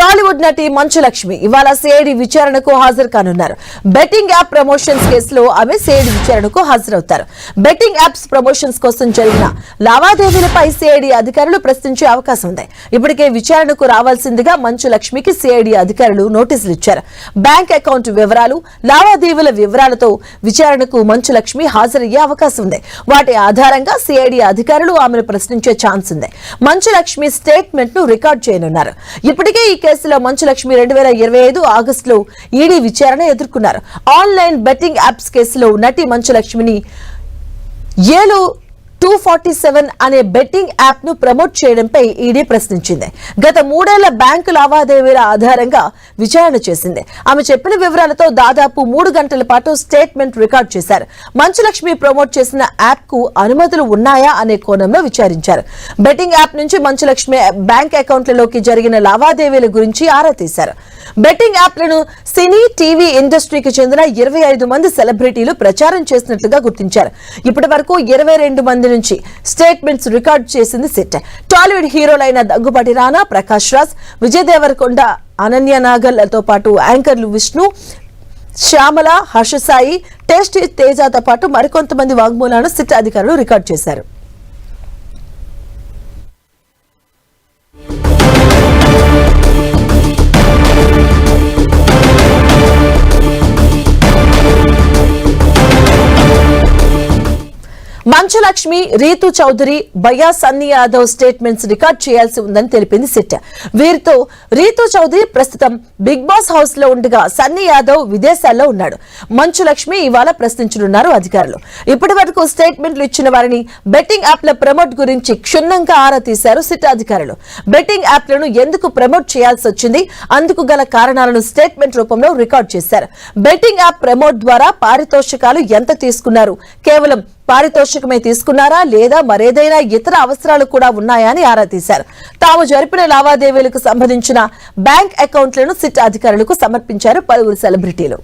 టాలీవుడ్ నటి మంచు లక్ష్మి ఇవాళ సిఐడి విచారణకు హాజరు కానున్నారు. బెట్టింగ్ యాప్ ప్రమోషన్స్ కేసులో ఆమె సిఐడి విచారణకు హాజరవుతారు. బెట్టింగ్ యాప్స్ ప్రమోషన్స్ కోసం జరిగిన లావాదేవీలపై సిఐడి అధికారులు ప్రశ్నించే అవకాశం ఉంది. ఇప్పటికే విచారణకు రావాల్సిందిగా మంచు లక్ష్మికి సిఐడి అధికారులు నోటీసులు ఇచ్చారు. బ్యాంక్ అకౌంట్ వివరాలు, లావాదేవీల వివరాలతో విచారణకు మంచు లక్ష్మి హాజరయ్యే అవకాశం ఉంది. వాటి ఆధారంగా సిఐడి అధికారులు ఆమెను ప్రశ్నించే ఛాన్స్ ఉంది. మంచు లక్ష్మి స్టేట్మెంట్ ను రికార్డ్ చేయనున్నారు. ఇప్పటికే ఈ కేసులో మంచు లక్ష్మి 2025 ఆగస్టులో ఈడీ విచారణ ఎదుర్కొన్నారు. ఆన్లైన్ బెట్టింగ్ యాప్స్ కేసులో నటి మంచు లక్ష్మిని ఏలు 247 అనే బెట్టింగ్ యాప్ ను ప్రమోట్ చేయడంపై ఈడీ ప్రశ్నించింది. గత 3 ఏళ్ల బ్యాంకు లావాదేవీల ఆధారంగా విచారణ చేసింది. ఆమె చెప్పిన వివరాలతో దాదాపు 3 గంటల పాటు స్టేట్మెంట్ రికార్డ్ చేశారు. మంచు లక్ష్మి ప్రమోట్ చేసిన యాప్ కు అనుమతులు ఉన్నాయా అనే కోణంలో విచారించారు. బెట్టింగ్ యాప్ నుంచి మంచు లక్ష్మి బ్యాంక్ అకౌంట్లలోకి జరిగిన లావాదేవీల గురించి ఆరా తీశారు. బెట్టింగ్ యాప్లను సినీ, టీవీ ఇండస్ట్రీకి చెందిన 25 మంది సెలబ్రిటీలు ప్రచారం చేసినట్లుగా గుర్తించారు. ఇప్పటి వరకు 22 మంది నుంచి స్టేట్మెంట్స్ రికార్డు చేసింది సిట్. టాలీవుడ్ హీరోలైన దగ్గుబాటి రానా, ప్రకాష్ రాజ్, విజయ్ దేవరకొండ, అనన్య నాగర్లతో పాటు యాంకర్లు విష్ణు, శ్యామల, హర్షసాయి, టేస్టీ తేజతో పాటు మరికొంతమంది వాంగ్మూలాలను సిట్ అధికారులు రికార్డు చేశారు. మంచు లక్ష్మి, రీతు చౌదరి, భయ్యా సన్నీ యాదవ్ స్టేట్మెంట్స్ రికార్డ్ చేయాల్సి ఉందని తెలిపింది సిట్. వీరితో రీతు చౌదరి ప్రస్తుతం బిగ్ బాస్ హౌస్ లో ఉండగా సన్నీ యాదవ్ విదేశాల్లో ఉన్నాడు. మంచు లక్ష్మి ఇవాళ ప్రశ్నించనున్నారు అధికారులు. ఇప్పటి వరకు స్టేట్మెంట్లు ఇచ్చిన వారిని బెట్టింగ్ యాప్ల ప్రమోట్ గురించి క్షుణ్ణంగా ఆరా తీశారు సిట్ అధికారులు. బెట్టింగ్ యాప్లను ఎందుకు ప్రమోట్ చేయాల్సి వచ్చింది, అందుకు గల కారణాలను స్టేట్మెంట్ రూపంలో రికార్డ్ చేశారు. బెట్టింగ్ యాప్ ప్రమోట్ ద్వారా పారితోషికాలు ఎంత తీసుకున్నారు, కేవలం పారితోషికమే తీసుకున్నారా లేదా మరేదైనా ఇతర అవసరాలు కూడా ఉన్నాయా అని ఆరా తీశారు. తాము జరిపిన లావాదేవీలకు సంబంధించిన బ్యాంక్ అకౌంట్లను సిట్ అధికారులకు సమర్పించారు పలువురు సెలబ్రిటీలు.